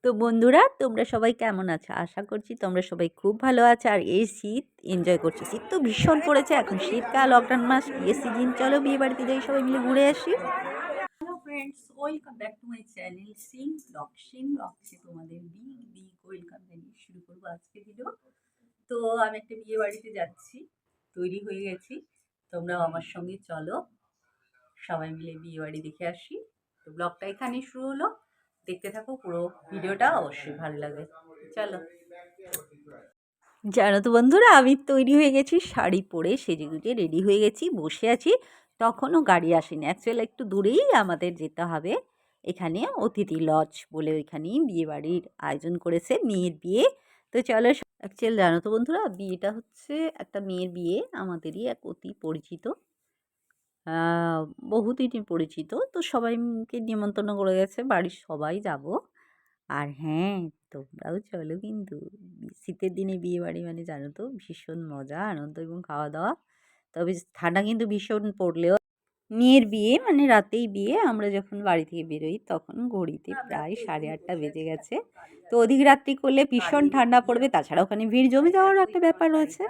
তো বন্ধুরা, তোমরা সবাই কেমন আছো? আশা করছি তোমরা সবাই খুব ভালো আছো আর এই শীত এনজয় করছো। শীত তো ভীষণ পড়েছে, এখন শীতকাল, লকডাউন মাস, বিয়ের সিজন। চলো বিয়ে বাড়িতে যাই, সবাই মিলে ঘুরে আসি। Hello friends, welcome back to my channel Singh ব্লগসে তোমাদের বিগ ওয়েলকাম জানিয়ে শুরু করবো আজকে ভিডিও। তো আমি একটা বিয়ে বাড়িতে যাচ্ছি, তৈরি হয়ে গেছি। তোমরাও আমার সঙ্গে চলো, সবাই মিলে বিয়ে বাড়ি দেখে আসি। তো ব্লগটা এখানেই শুরু হলো, দেখতে থাকো পুরো ভিডিওটা, অবশ্যই ভালো লাগবে। চলো। জানো তো বন্ধুরা, আমি তৈরি হয়ে গেছি, শাড়ি পরে সেজেগুজে রেডি হয়ে গেছি, বসে আছি। তখনও গাড়ি আসেনি। অ্যাকচুয়ালি একটু দূরেই আমাদের যেতে হবে। এখানে অতিথি লজ বলে ওইখানেই বিয়ে বাড়ির আয়োজন করেছে, মেয়ের বিয়ে। তো চলো। অ্যাকচুয়ালি জানো তো বন্ধুরা, বিয়েটা হচ্ছে একটা মেয়ের বিয়ে, আমাদেরই এক অতি পরিচিত, বহুদিনই পরিচিত। তো সবাইকে নিমন্ত্রণ করে গেছে, বাড়ির সবাই যাব। আর হ্যাঁ, তোমরাও চলো কিন্তু। শীতের দিনে বিয়ে বাড়ি মানে জানো তো ভীষণ মজা, আনন্দ এবং খাওয়া দাওয়া। তবে ঠান্ডা কিন্তু ভীষণ পড়লেও মেয়ের বিয়ে মানে রাতেই বিয়ে। আমরা যখন বাড়ি থেকে বেরোই তখন ঘড়িতে প্রায় 8:30 বেজে গেছে। তো অধিক রাত্রি করলে ভীষণ ঠান্ডা পড়বে, তাছাড়া ওখানে ভিড় জমে যাওয়ারও একটা ব্যাপার রয়েছে।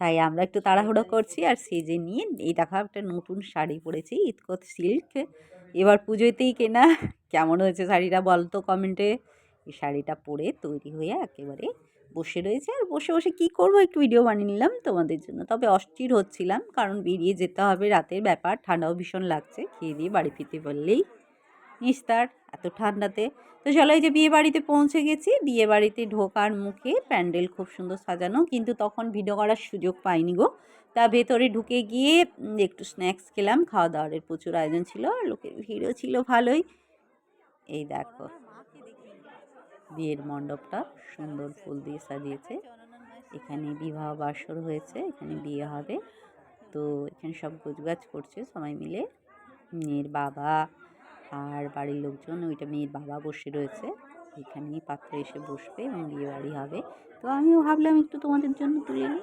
তাই আমরা একটু তাড়াহুড়ো করছি। আর সেজে নিয়ে এই দেখা একটা নতুন শাড়ি পরেছি, ইতকত সিল্ক, এবার পুজোতেই কেনা। কেমন হয়েছে শাড়িটা বলতো কমেন্টে। এই শাড়িটা পরে তৈরি হয়ে একেবারে বসে রয়েছে। আর বসে বসে কী করবো, একটু ভিডিও বানিয়ে নিলাম তোমাদের জন্য। তবে অস্থির হচ্ছিলাম, কারণ বেরিয়ে যেতে হবে, রাতের ব্যাপার, ঠান্ডাও ভীষণ লাগছে। খেয়ে দিয়ে বাড়ি ফিরতে বললেই নিস্তার এত ঠান্ডাতে। তো চলো, এই যে বিয়ে বাড়িতে পৌঁছে গেছি। বিয়ে বাড়িতে ঢোকার মুখে প্যান্ডেল খুব সুন্দর সাজানো, কিন্তু তখন ভিডিও করার সুযোগ পাইনি গো। তা ভেতরে ঢুকে গিয়ে একটু স্ন্যাক্স খেলাম। খাওয়া দাওয়ার প্রচুর আয়োজন ছিল, আর লোকের ভিড়ও ছিল ভালোই। এই দেখো, বিয়ের মণ্ডপটা সুন্দর ফুল দিয়ে সাজিয়েছে। এখানে বিবাহ বাসর হয়েছে, এখানে বিয়ে হবে। তো এখানে সব গোছগাছ করছে সবাই মিলে। মেয়ের বাবা আর বাড়ির লোকজন, ওইটা মেয়ের বাবা বসে রয়েছে। এখানেই পাত্র এসে বসবে এবং বিয়ে বাড়ি হবে। তো আমিও ভাবলাম একটু তোমাদের জন্য তুলে নিই।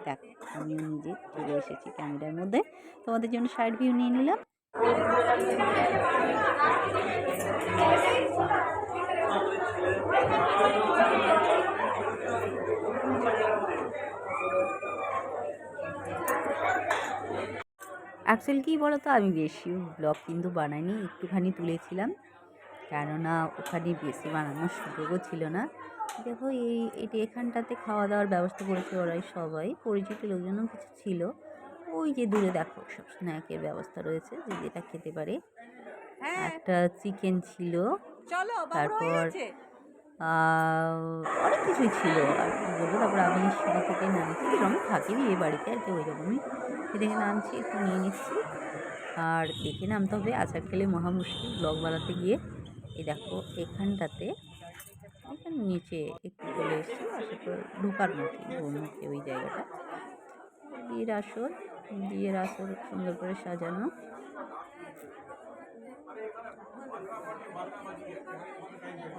দেখো, আমিও নিজে চলে এসেছি ক্যামেরার মধ্যে, তোমাদের জন্য সাইড ভিউ নিয়ে নিলাম। অ্যাকচুয়ালি কী বলো তো, আমি বেশি ব্লগ কিন্তু বানাইনি, একটুখানি তুলেছিলাম, কেননা ওখানে বেশি বানানোর সুযোগও ছিল না। দেখো, এটি এখানটাতে খাওয়া দাওয়ার ব্যবস্থা করেছে ওরাই, সবাই পরিচিত লোকজনও কিছু ছিল। ওই যে দূরে দেখো সব স্ন্যাকের ব্যবস্থা রয়েছে, যে যেটা খেতে পারে। একটা চিকেন ছিল, তারপর অনেক কিছুই ছিল, আর কি বলবো। তারপর আমি সিঁড়ি থেকে নামছি, যেরকম থাকি বিয়ে বাড়িতে আর কি, ওই রকমই থেকে নামছি, একটু নিয়ে নিচ্ছি। আর দেখে নামতে হবে, আচার খেলে মহা মুশকিল ব্লগ বানাতে গিয়ে। এই দেখো এখানটাতে, এখানে নিচে একটু চলে এসেছি, আসার পর ঢোকার মুখে ওই জায়গাটা বিয়ের আসর সুন্দর করে সাজানো।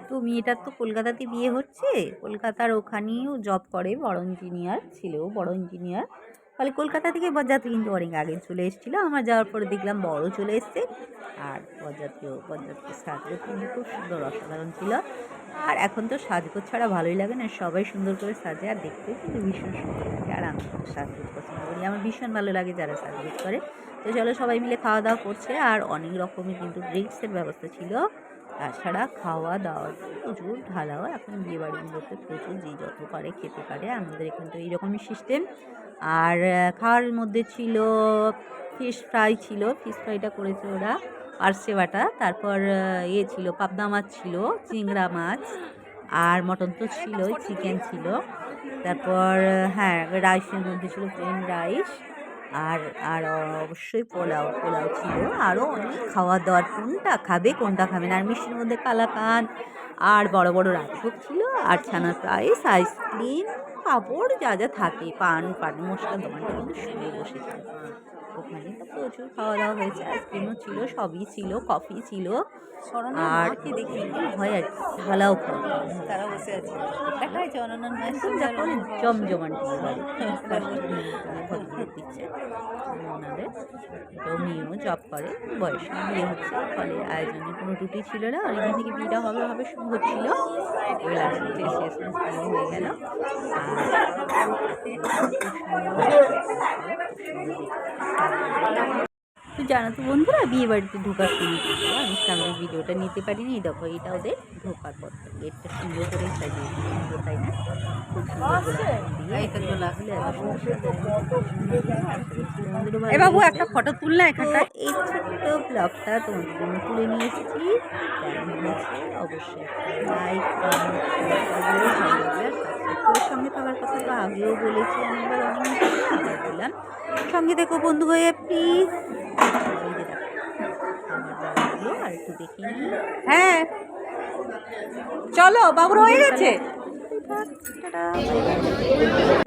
তো মেয়েটার তো কলকাতাতে বিয়ে হচ্ছে, কলকাতার ওখানেও জব করে, বড় ইঞ্জিনিয়ার ছিল, বড় ইঞ্জিনিয়ার। ফলে কলকাতা থেকে বরযাত্রী কিন্তু অনেক আগে চলে এসেছিলো। আমার যাওয়ার পরে দেখলাম বড় চলে এসছে, আর বরযাত্রীর সাজগোজ কিন্তু খুব সুন্দর, অসাধারণ ছিল। আর এখন তো সাজগোজ ছাড়া ভালোই লাগে না, সবাই সুন্দর করে সাজে, আর দেখতেও কিন্তু ভীষণ সুন্দর লাগে। আর আমি তো সাজগোজ পছন্দ করি, আমার ভীষণ ভালো লাগে যারা সাজগোজ করে। তো চলো, সবাই মিলে খাওয়া দাওয়া করছে, আর অনেক রকমের কিন্তু ড্রিঙ্কসের ব্যবস্থা ছিল। তাছাড়া খাওয়া দাওয়া প্রচুর ঢালাও, এখন বিয়ে বাড়িগুলোতে প্রচুর যে যত পারে খেতে পারে, আমাদের এখানে তো এইরকমই সিস্টেম। আর খাওয়ার মধ্যে ছিল ফিশ ফ্রাই ছিল, ফিশ ফ্রাইটা করেছে ওরা, পার্সে বাটা। তারপর ছিল পাবদা মাছ ছিল, চিংড়া মাছ, আর মটন তো ছিলই, চিকেন ছিল। তারপর হ্যাঁ, রাইসের মধ্যে ছিল প্লেন রাইস, আর আর অবশ্যই পোলাও ছিল। আরও অনেক খাওয়া দাওয়ার, কোনটা খাবে কোনটা খাবে না। আর মিষ্টির মধ্যে কালাকাঁদ, আর বড় বড় রাজভোগ ছিল, আর ছানার পায়েস, আইসক্রিম, পাঁপড়, যা যা থাকে, পান মশলার দোকানটা কিন্তু শুয়ে বসেছিল। ওখানে তো প্রচুর খাওয়া দাওয়া হয়েছে, আইসক্রিমও ছিল, সবই ছিল, কফি ছিল, আর কি দেখি হয় আর কি ঢালাও খাওয়া তারা বসে আছে, দেখা হয়েছে অনন্যার মায়ের একদম সঙ্গে আর যখন অনন্যা জমজমাটি বাড়ি ভদ্রলোক দিচ্ছে ওনাদের। তো মেয়েও জব করে, বয়সে বিয়ে হচ্ছে, ফলে আয়োজনে কোনো ত্রুটি ছিল না, অনেকদিন থেকে বিয়েটা হবে হবে হচ্ছিল, এবার লাস্টে শেষ মেশ হয়ে গেল। তো জানো তো বন্ধুরা, বিয়ে বাড়িতে ঢোকার সময় কিন্তু আমি সামনের ভিডিওটা নিতে পারিনি। এই দেখো এটা ওদের ঢোকার পথ, গেটটা সুন্দর করে সাজিয়েছে, সুন্দর তাই না? খুব সুন্দর এ বাবু একটা ফটো তুল না এখানটা। এই ছোট্ট ব্লগটা তোমাদের জন্য তুলে নিয়ে এসেছি। কেমন হয়েছে অবশ্যই লাইক সঙ্গে থাকার কথা তো আগেও বলেছি অনেকবার, আবার বললাম সঙ্গে দেখো বন্ধু হয়ে প্লিজ। আমার বাবাগুলো আর একটু দেখে নিই। হ্যাঁ চলো বাবুর হয়ে গেছে। টাটা।